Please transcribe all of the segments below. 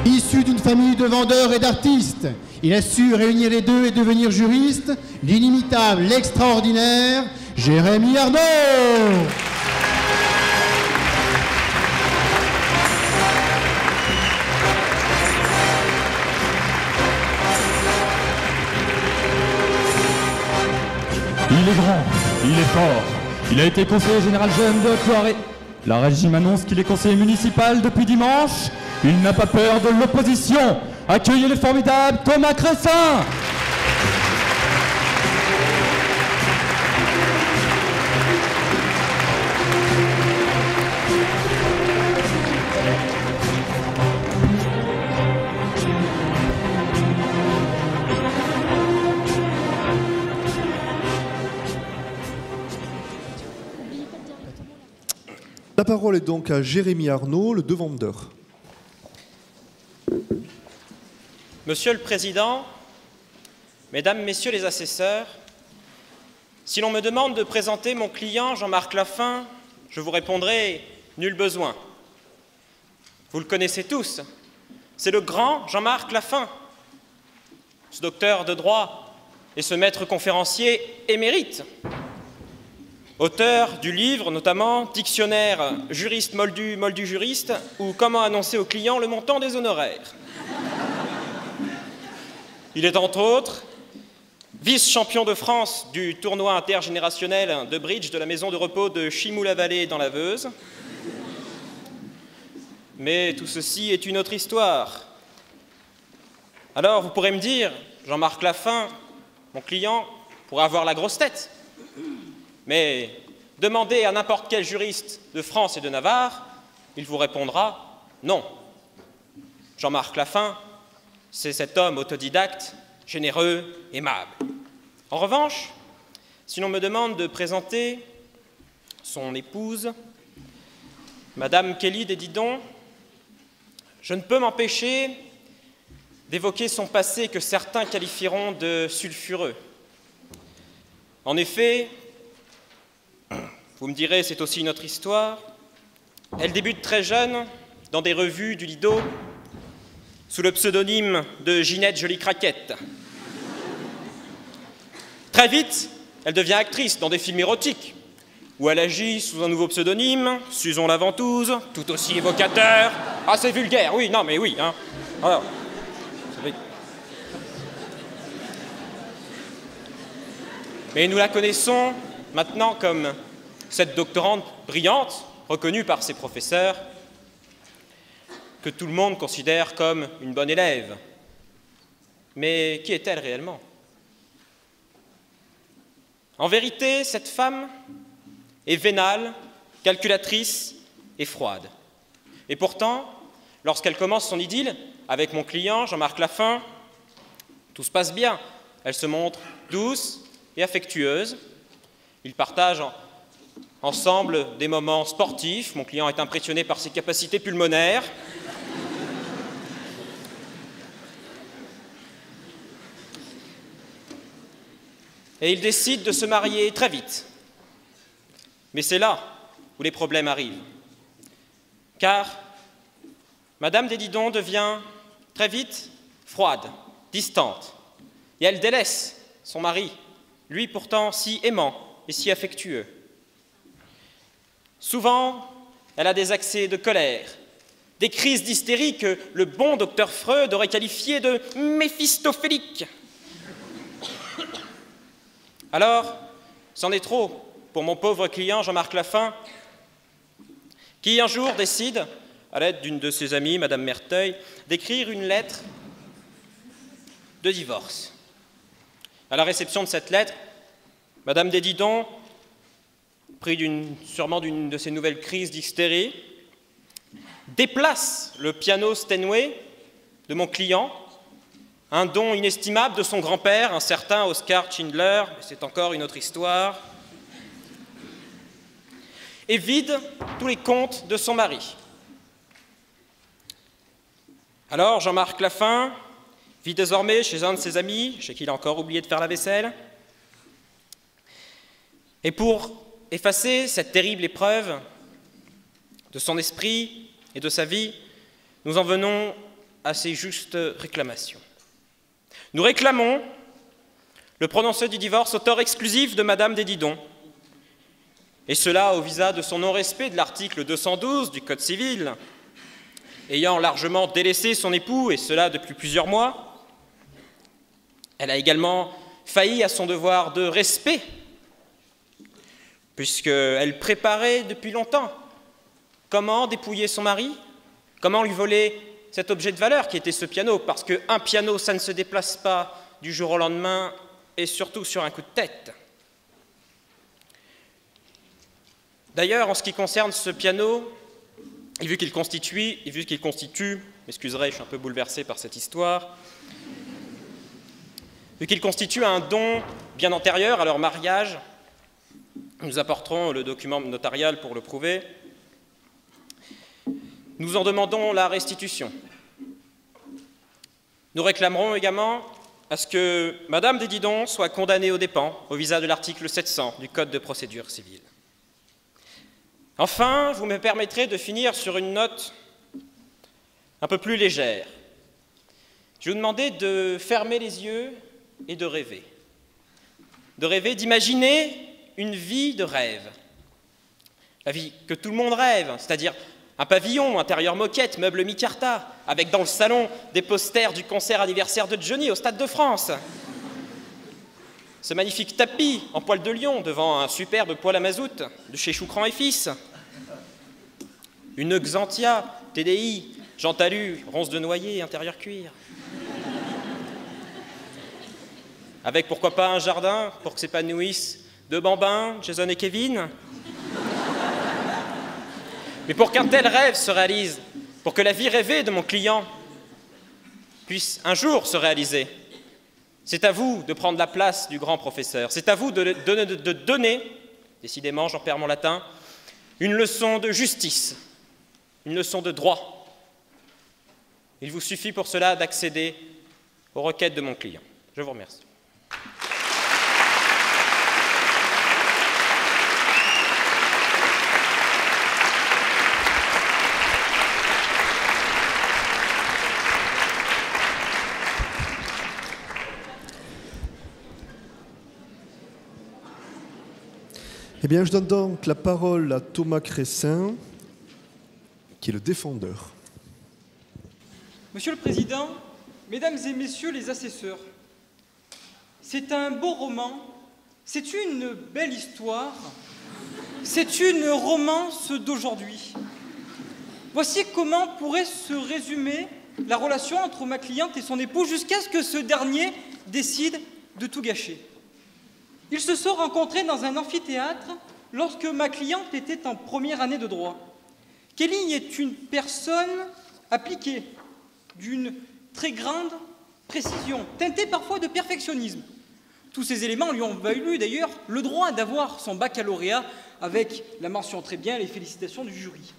Issu d'une famille de vendeurs et d'artistes, il a su réunir les deux et devenir juriste, l'inimitable, l'extraordinaire, Jérémy Arnaud. Il est grand, il est fort, il a été conseiller général jeune de Cloiré. La régime annonce qu'il est conseiller municipal depuis dimanche. Il n'a pas peur de l'opposition. Accueillez le formidable Thomas Cressin. La parole est donc à Jérémy Arnaud, le devendeur. Monsieur le Président, Mesdames, Messieurs les assesseurs, si l'on me demande de présenter mon client Jean-Marc Laffin, je vous répondrai « nul besoin ». Vous le connaissez tous, c'est le grand Jean-Marc Laffin, ce docteur de droit et ce maître conférencier émérite, auteur du livre notamment « Dictionnaire juriste moldu, moldu juriste » ou « Comment annoncer au client le montant des honoraires ». Il est entre autres vice-champion de France du tournoi intergénérationnel de bridge de la maison de repos de Chimoux-la-Vallée dans la Veuse. Mais tout ceci est une autre histoire. Alors vous pourrez me dire, Jean-Marc Laffin, mon client, pourrait avoir la grosse tête. Mais demandez à n'importe quel juriste de France et de Navarre, il vous répondra non. Jean-Marc Laffin, c'est cet homme autodidacte, généreux, aimable. En revanche, si l'on me demande de présenter son épouse, Madame Kelly des Didon, je ne peux m'empêcher d'évoquer son passé que certains qualifieront de sulfureux. En effet, vous me direz, c'est aussi une autre histoire, elle débute très jeune dans des revues du Lido, sous le pseudonyme de Ginette Jolie Craquette. Très vite, elle devient actrice dans des films érotiques, où elle agit sous un nouveau pseudonyme, Susan la Ventouse, tout aussi évocateur, assez vulgaire, oui, non mais oui. Hein. Alors, mais nous la connaissons maintenant comme cette doctorante brillante, reconnue par ses professeurs, que tout le monde considère comme une bonne élève. Mais qui est-elle réellement? En vérité, cette femme est vénale, calculatrice et froide. Et pourtant, lorsqu'elle commence son idylle avec mon client, Jean-Marc Laffin, tout se passe bien. Elle se montre douce et affectueuse. Ils partagent ensemble des moments sportifs. Mon client est impressionné par ses capacités pulmonaires. Et ils décident de se marier très vite. Mais c'est là où les problèmes arrivent. Car Madame des Didon devient très vite froide, distante. Et elle délaisse son mari, lui pourtant si aimant et si affectueux. Souvent, elle a des accès de colère, des crises d'hystérie que le bon docteur Freud aurait qualifiées de méphistophéliques. Alors, c'en est trop pour mon pauvre client Jean-Marc Laffin, qui un jour décide, à l'aide d'une de ses amies, Madame Merteuil, d'écrire une lettre de divorce. À la réception de cette lettre, Madame des Didon, pris sûrement d'une de ces nouvelles crises d'hystérie, déplace le piano Steinway de mon client, un don inestimable de son grand-père, un certain Oscar Schindler, mais c'est encore une autre histoire, et vide tous les comptes de son mari. Alors Jean-Marc Laffin vit désormais chez un de ses amis, chez qui il a encore oublié de faire la vaisselle, et pour effacer cette terrible épreuve de son esprit et de sa vie, nous en venons à ces justes réclamations. Nous réclamons le prononcé du divorce au tort exclusif de Madame Desdidon, et cela au visa de son non-respect de l'article 212 du Code civil, ayant largement délaissé son époux, et cela depuis plusieurs mois. Elle a également failli à son devoir de respect, puisqu'elle préparait depuis longtemps comment dépouiller son mari, comment lui voler cet objet de valeur qui était ce piano, parce qu'un piano, ça ne se déplace pas du jour au lendemain, et surtout sur un coup de tête. D'ailleurs, en ce qui concerne ce piano, et vu qu'il constitue, m'excuserez, je suis un peu bouleversé par cette histoire, vu qu'il constitue un don bien antérieur à leur mariage, nous apporterons le document notarial pour le prouver, nous en demandons la restitution. Nous réclamerons également à ce que Madame Desdidon soit condamnée aux dépens au visa de l'article 700 du Code de procédure civile. Enfin, vous me permettrez de finir sur une note un peu plus légère. Je vais vous demander de fermer les yeux et de rêver. De rêver, d'imaginer une vie de rêve. La vie que tout le monde rêve, c'est-à-dire un pavillon, intérieur moquette, meuble micarta, avec dans le salon des posters du concert anniversaire de Johnny au Stade de France. Ce magnifique tapis en poil de lion devant un superbe poêle à mazout de chez Choucran et Fils. Une Xantia, TDI, Jean Talus, ronce de noyer, intérieur cuir. Avec pourquoi pas un jardin pour que s'épanouissent deux bambins, Jason et Kevin. Mais pour qu'un tel rêve se réalise, pour que la vie rêvée de mon client puisse un jour se réaliser, c'est à vous de prendre la place du grand professeur. C'est à vous de donner, décidément, j'en perds mon latin, une leçon de justice, une leçon de droit. Il vous suffit pour cela d'accéder aux requêtes de mon client. Je vous remercie. Eh bien, je donne donc la parole à Thomas Cressin, qui est le défendeur. Monsieur le Président, Mesdames et Messieurs les assesseurs, c'est un beau roman, c'est une belle histoire, c'est une romance d'aujourd'hui. Voici comment pourrait se résumer la relation entre ma cliente et son époux jusqu'à ce que ce dernier décide de tout gâcher. Ils se sont rencontrés dans un amphithéâtre lorsque ma cliente était en première année de droit. Kelly est une personne appliquée, d'une très grande précision, teintée parfois de perfectionnisme. Tous ces éléments lui ont valu d'ailleurs le droit d'avoir son baccalauréat avec la mention très bien, les félicitations du jury.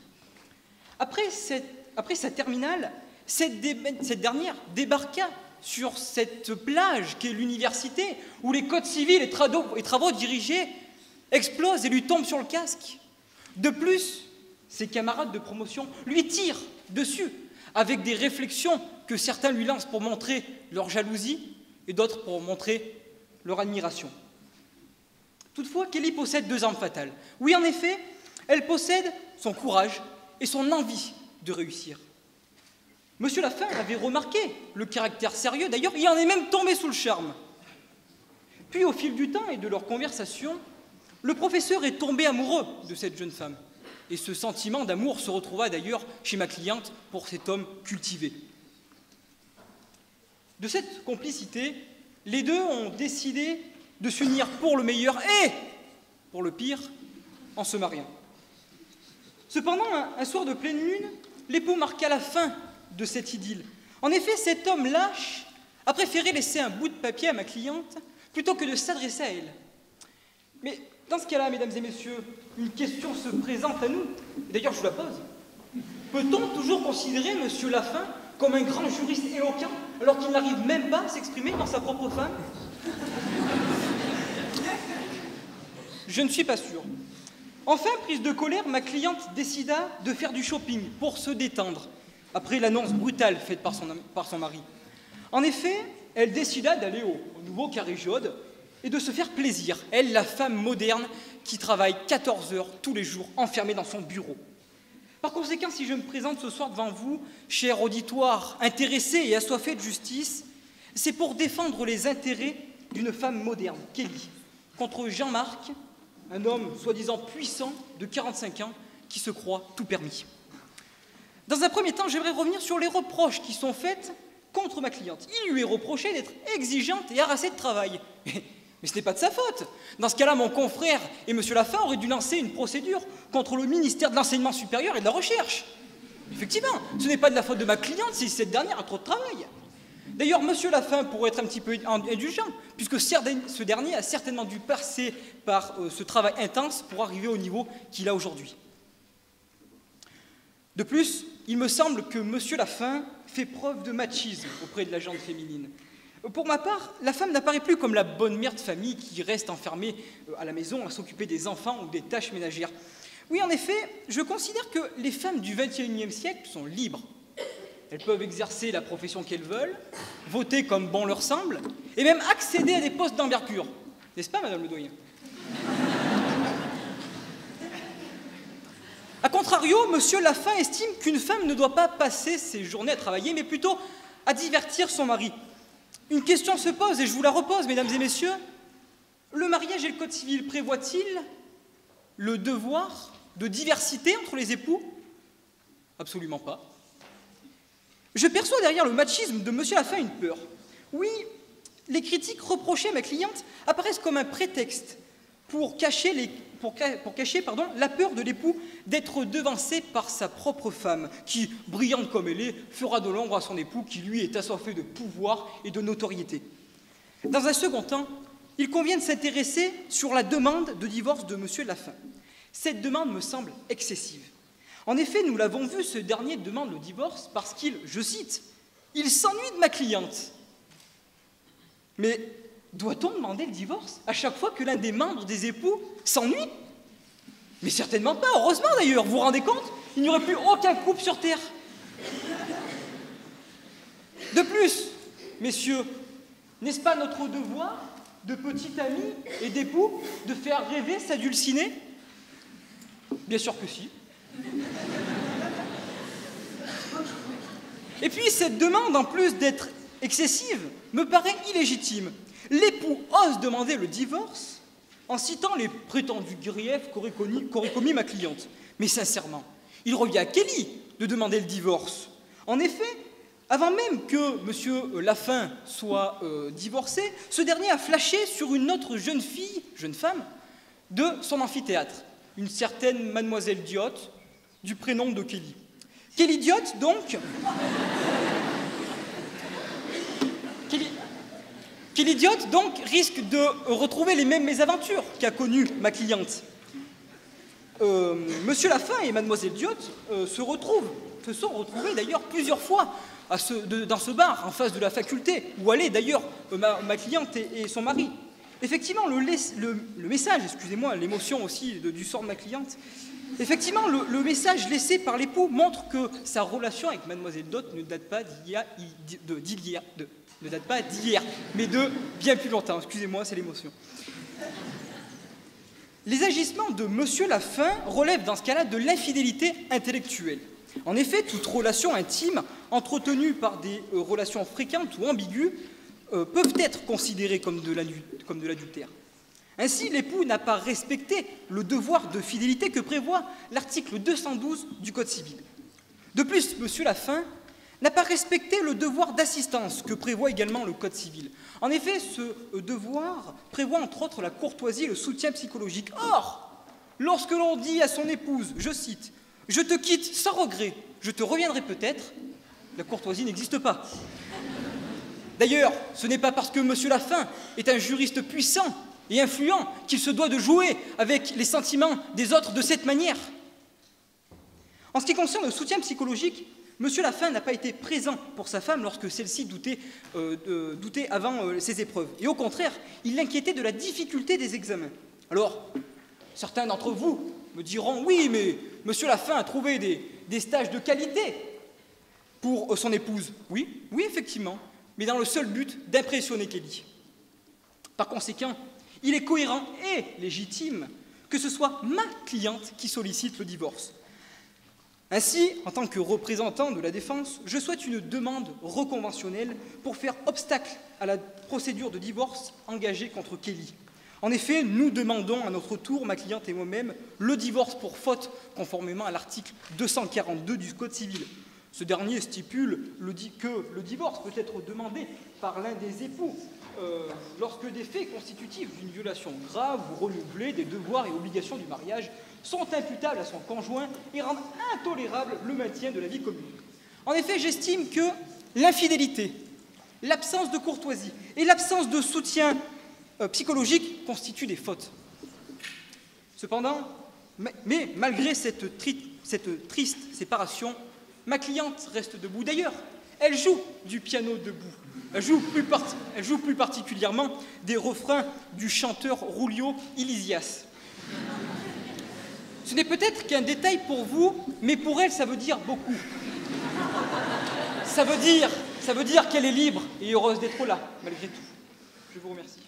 Après sa terminale, cette dernière débarqua sur cette plage qu'est l'université, où les codes civils et travaux dirigés explosent et lui tombent sur le casque. De plus, ses camarades de promotion lui tirent dessus, avec des réflexions que certains lui lancent pour montrer leur jalousie et d'autres pour montrer leur admiration. Toutefois, Kelly possède deux armes fatales. Oui, en effet, elle possède son courage et son envie de réussir. Monsieur Lafin avait remarqué le caractère sérieux, d'ailleurs, il en est même tombé sous le charme. Puis, au fil du temps et de leur conversation, le professeur est tombé amoureux de cette jeune femme. Et ce sentiment d'amour se retrouva d'ailleurs chez ma cliente pour cet homme cultivé. De cette complicité, les deux ont décidé de s'unir pour le meilleur et pour le pire en se mariant. Cependant, un soir de pleine lune, l'époux marqua la fin de cette idylle. En effet, cet homme lâche a préféré laisser un bout de papier à ma cliente plutôt que de s'adresser à elle. Mais dans ce cas-là, mesdames et messieurs, une question se présente à nous. D'ailleurs, je vous la pose. Peut-on toujours considérer monsieur Lafin comme un grand juriste éloquent alors qu'il n'arrive même pas à s'exprimer dans sa propre femme? Je ne suis pas sûr. Enfin, prise de colère, ma cliente décida de faire du shopping pour se détendre. après l'annonce brutale faite par son mari. En effet, elle décida d'aller au nouveau carré jaune et de se faire plaisir, elle, la femme moderne qui travaille 14 heures tous les jours, enfermée dans son bureau. Par conséquent, si je me présente ce soir devant vous, cher auditoire, intéressé et assoiffé de justice, c'est pour défendre les intérêts d'une femme moderne, Kelly, contre Jean-Marc, un homme soi-disant puissant de 45 ans qui se croit tout permis. Dans un premier temps, j'aimerais revenir sur les reproches qui sont faits contre ma cliente. Il lui est reproché d'être exigeante et harassée de travail. Mais ce n'est pas de sa faute. Dans ce cas-là, mon confrère et M. Lafin auraient dû lancer une procédure contre le ministère de l'Enseignement supérieur et de la Recherche. Effectivement, ce n'est pas de la faute de ma cliente si cette dernière a trop de travail. D'ailleurs, M. Lafin pourrait être un petit peu indulgent, puisque ce dernier a certainement dû passer par ce travail intense pour arriver au niveau qu'il a aujourd'hui. De plus, il me semble que M. Lafin fait preuve de machisme auprès de la gente féminine. Pour ma part, la femme n'apparaît plus comme la bonne mère de famille qui reste enfermée à la maison à s'occuper des enfants ou des tâches ménagères. Oui, en effet, je considère que les femmes du XXIe siècle sont libres. Elles peuvent exercer la profession qu'elles veulent, voter comme bon leur semble, et même accéder à des postes d'envergure. N'est-ce pas, Madame le Doyen? A contrario, M. Lafin estime qu'une femme ne doit pas passer ses journées à travailler, mais plutôt à divertir son mari. Une question se pose, et je vous la repose, mesdames et messieurs. Le mariage et le code civil prévoient-ils le devoir de diversité entre les époux? Absolument pas. Je perçois derrière le machisme de M. Lafin une peur. Oui, les critiques reprochées à ma cliente apparaissent comme un prétexte pour cacher la peur de l'époux d'être devancé par sa propre femme, qui, brillante comme elle est, fera de l'ombre à son époux qui, lui, est assoiffé de pouvoir et de notoriété. Dans un second temps, il convient de s'intéresser sur la demande de divorce de M. Lafin. Cette demande me semble excessive. En effet, nous l'avons vu, ce dernier demande le divorce parce qu'il, je cite, « il s'ennuie de ma cliente ». Mais doit-on demander le divorce à chaque fois que l'un des membres des époux s'ennuie? Mais certainement pas, heureusement d'ailleurs, vous vous rendez compte? Il n'y aurait plus aucun couple sur Terre. De plus, messieurs, n'est-ce pas notre devoir de petits amis et d'époux de faire rêver sa dulcinée? Bien sûr que si. Et puis cette demande, en plus d'être excessive, me paraît illégitime. L'époux ose demander le divorce en citant les prétendus griefs qu'aurait commis ma cliente. Mais sincèrement, il revient à Kelly de demander le divorce. En effet, avant même que M. Lafin soit divorcé, ce dernier a flashé sur une autre jeune femme, de son amphithéâtre, une certaine mademoiselle Diot, du prénom de Kelly. Kelly Diot, donc... Kelly Diot, donc, risque de retrouver les mêmes mésaventures qu'a connues ma cliente. Monsieur Lafin et mademoiselle Diot se sont retrouvés d'ailleurs plusieurs fois dans ce bar en face de la faculté, où allaient d'ailleurs ma cliente et son mari. Effectivement, le message, excusez-moi, l'émotion aussi du sort de ma cliente, effectivement, le message laissé par l'époux montre que sa relation avec mademoiselle Diot ne date pas d'hier, mais de bien plus longtemps. Excusez-moi, c'est l'émotion. Les agissements de M. Lafin relèvent dans ce cas-là de l'infidélité intellectuelle. En effet, toute relation intime, entretenue par des relations fréquentes ou ambiguës, peuvent être considérées comme de l'adultère. Ainsi, l'époux n'a pas respecté le devoir de fidélité que prévoit l'article 212 du Code civil. De plus, M. Lafin n'a pas respecté le devoir d'assistance que prévoit également le Code civil. En effet, ce devoir prévoit entre autres la courtoisie et le soutien psychologique. Or, lorsque l'on dit à son épouse, je cite, « Je te quitte sans regret, je te reviendrai peut-être », la courtoisie n'existe pas. D'ailleurs, ce n'est pas parce que M. Lafin est un juriste puissant et influent qu'il se doit de jouer avec les sentiments des autres de cette manière. En ce qui concerne le soutien psychologique, M. Lafin n'a pas été présent pour sa femme lorsque celle-ci doutait avant ses épreuves. Et au contraire, il l'inquiétait de la difficulté des examens. Alors, certains d'entre vous me diront « Oui, mais M. Lafin a trouvé des stages de qualité ». pour son épouse. Oui, effectivement, mais dans le seul but d'impressionner Kelly. Par conséquent, il est cohérent et légitime que ce soit ma cliente qui sollicite le divorce. Ainsi, en tant que représentant de la défense, je souhaite une demande reconventionnelle pour faire obstacle à la procédure de divorce engagée contre Kelly. En effet, nous demandons à notre tour, ma cliente et moi-même, le divorce pour faute, conformément à l'article 242 du Code civil. Ce dernier stipule que le divorce peut être demandé par l'un des époux lorsque des faits constitutifs d'une violation grave ou renouvelée des devoirs et obligations du mariage sont imputables à son conjoint et rendent intolérable le maintien de la vie commune. En effet, j'estime que l'infidélité, l'absence de courtoisie et l'absence de soutien psychologique constituent des fautes. Cependant, mais malgré cette triste séparation, ma cliente reste debout. D'ailleurs, elle joue du piano debout. Elle joue plus particulièrement des refrains du chanteur Julio Iglesias. Ce n'est peut-être qu'un détail pour vous, mais pour elle, ça veut dire beaucoup. Ça veut dire qu'elle est libre et heureuse d'être là, malgré tout. Je vous remercie.